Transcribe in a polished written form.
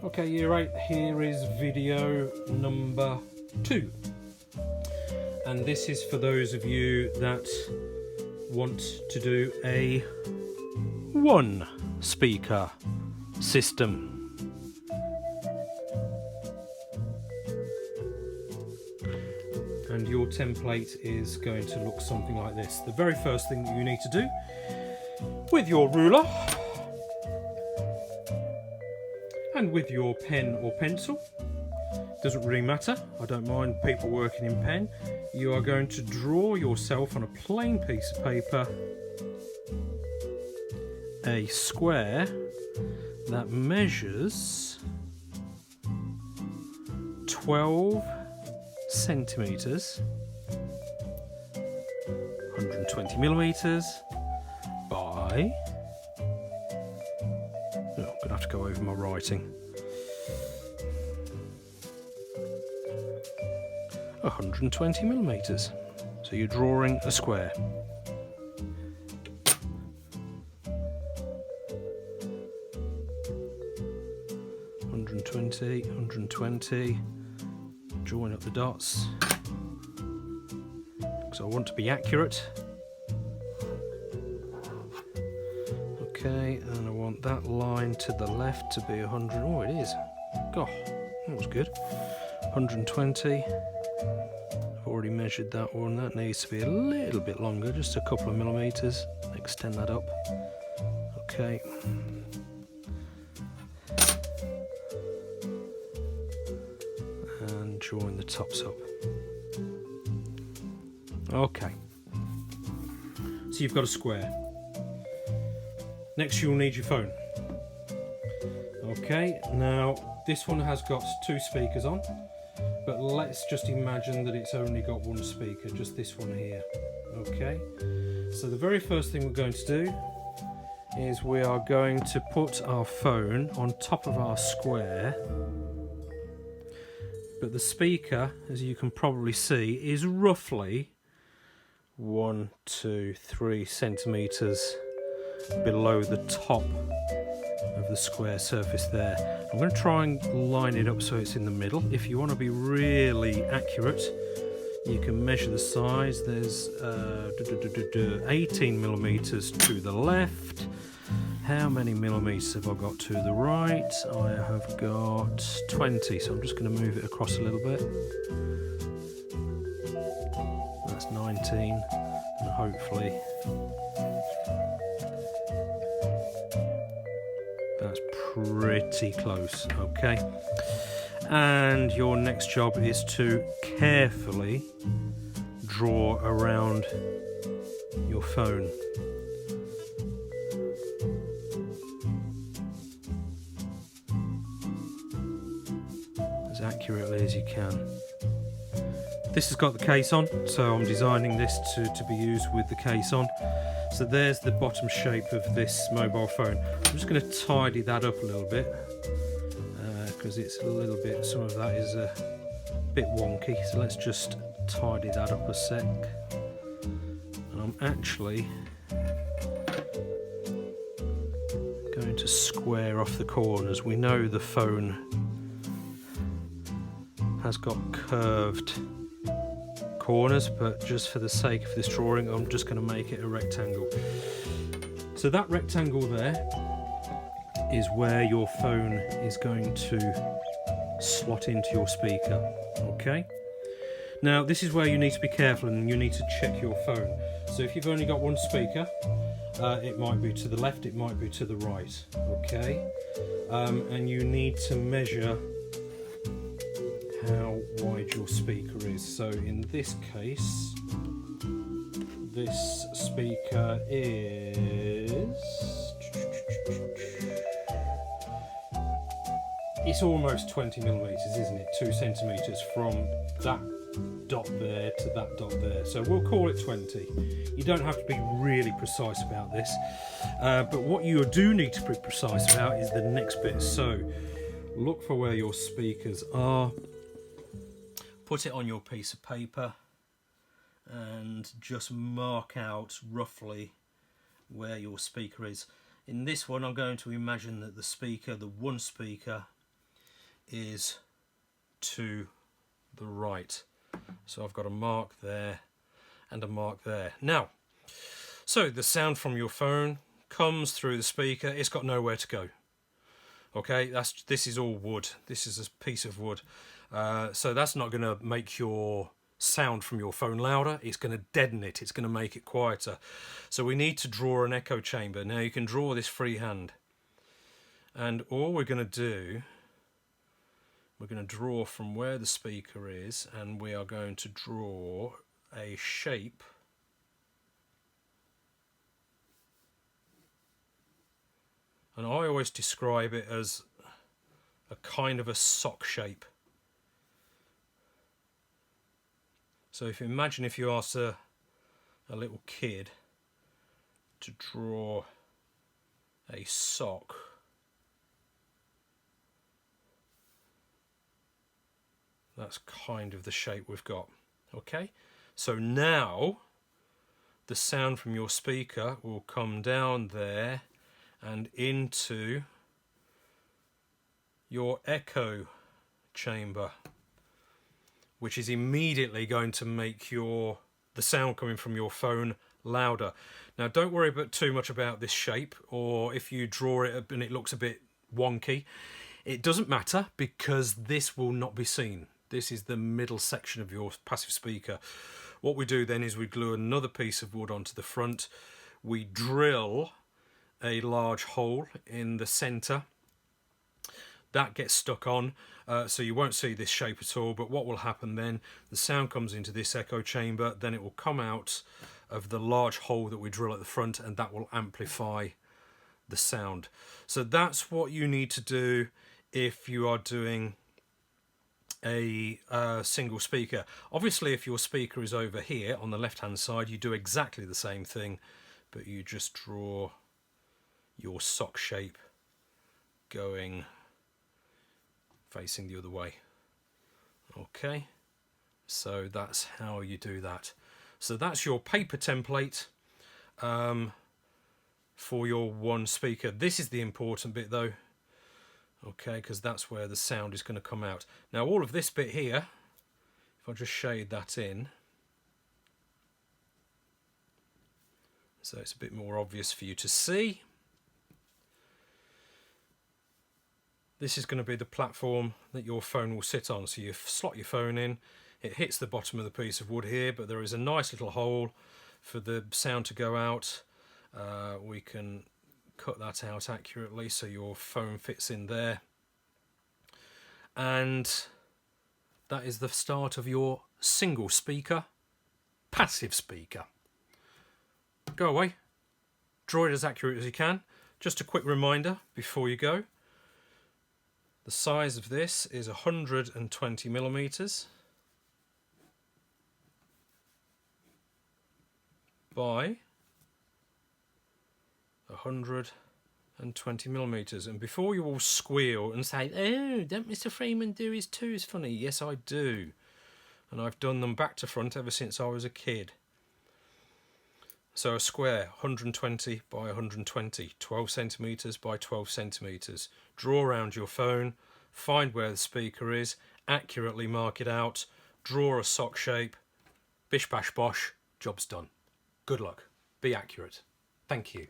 Okay, year 8, here is video number 2. And this is for those of you that want to do a one speaker system. And your template is going to look something like this. The very first thing that you need to do with your ruler and with your pen or pencil, doesn't really matter, I don't mind people working in pen, you are going to draw yourself on a plain piece of paper a square that measures 12 centimeters, 120 millimeters by, I'm going to have to go over my writing, 120 millimeters. So you're drawing a square. $120, 120, join up the dots because I want to be accurate. Okay, and I want that line to the left to be 100. Oh, it is. God, that was good. 120. I've already measured that one. That needs to be a little bit longer, just a couple of millimeters. Extend that up. Okay. And join the tops up. Okay. So you've got a square. Next you'll need your phone. Okay, now this one has got 2 speakers on, but let's just imagine that it's only got 1 speaker, just this one here. Okay, so the very first thing we're going to do is we are going to put our phone on top of our square, but the speaker, as you can probably see, is roughly 1, 2, 3 centimeters below the top of the square surface there. I'm going to try and line it up so it's in the middle. If you want to be really accurate, you can measure the size. There's 18 millimeters to the left. How many millimeters have I got to the right? I have got 20, so I'm just going to move it across a little bit. That's 19, and hopefully that's pretty close. Okay, and your next job is to carefully draw around your phone. As accurately as you can. This has got the case on, so I'm designing this to be used with the case on. So there's the bottom shape of this mobile phone. I'm just going to tidy that up a little bit because it's a little bit, some of that is a bit wonky. So let's just tidy that up a sec. And I'm actually going to square off the corners. We know the phone has got curved corners, but just for the sake of this drawing I'm just going to make it a rectangle. So that rectangle there is where your phone is going to slot into your speaker. Okay, now this is where you need to be careful and you need to check your phone. So if you've only got 1 speaker, it might be to the left, it might be to the right. Okay, and you need to measure how wide your speaker is. So in this case, this speaker is, it's almost 20 millimeters, isn't it? 2 centimeters from that dot there to that dot there. So we'll call it 20. You don't have to be really precise about this, but what you do need to be precise about is the next bit. So look for where your speakers are. Put it on your piece of paper and just mark out roughly where your speaker is. In this one I'm going to imagine that the speaker, the 1 speaker, is to the right. So I've got a mark there and a mark there. Now, so the sound from your phone comes through the speaker. It's got nowhere to go. Okay, this is all wood. This is a piece of wood. So that's not going to make your sound from your phone louder. It's going to deaden it. It's going to make it quieter. So we need to draw an echo chamber. Now you can draw this freehand. And all we're going to do, we're going to draw from where the speaker is, and we are going to draw a shape and I always describe it as a kind of a sock shape. So if you imagine if you asked a little kid to draw a sock, that's kind of the shape we've got. Okay, so now the sound from your speaker will come down there and into your echo chamber, which is immediately going to make the sound coming from your phone louder. Now don't worry too much about this shape, or if you draw it and it looks a bit wonky, it doesn't matter because this will not be seen. This is the middle section of your passive speaker. What we do then is we glue another piece of wood onto the front. We drill a large hole in the center. That gets stuck on, so you won't see this shape at all, but what will happen then, the sound comes into this echo chamber, then it will come out of the large hole that we drill at the front, and that will amplify the sound. So that's what you need to do if you are doing a single speaker. Obviously if your speaker is over here on the left hand side, you do exactly the same thing, but you just draw your sock shape going facing the other way. Okay, so that's how you do that. So that's your paper template for your one speaker. This is the important bit though, okay, because that's where the sound is going to come out. Now all of this bit here, if I just shade that in so it's a bit more obvious for you to see, this is going to be the platform that your phone will sit on. So you slot your phone in, it hits the bottom of the piece of wood here, but there is a nice little hole for the sound to go out. We can cut that out accurately so your phone fits in there. And that is the start of your single speaker, passive speaker. Go away, draw it as accurate as you can. Just a quick reminder before you go. The size of this is 120 millimeters by 120 millimeters. And before you all squeal and say, "Oh, don't Mr. Freeman do his twos funny?" Yes, I do. And I've done them back to front ever since I was a kid. So a square, 120 by 120, 12 centimeters by 12 centimeters. Draw around your phone, find where the speaker is, accurately mark it out, draw a sock shape, bish bash bosh, job's done. Good luck. Be accurate. Thank you.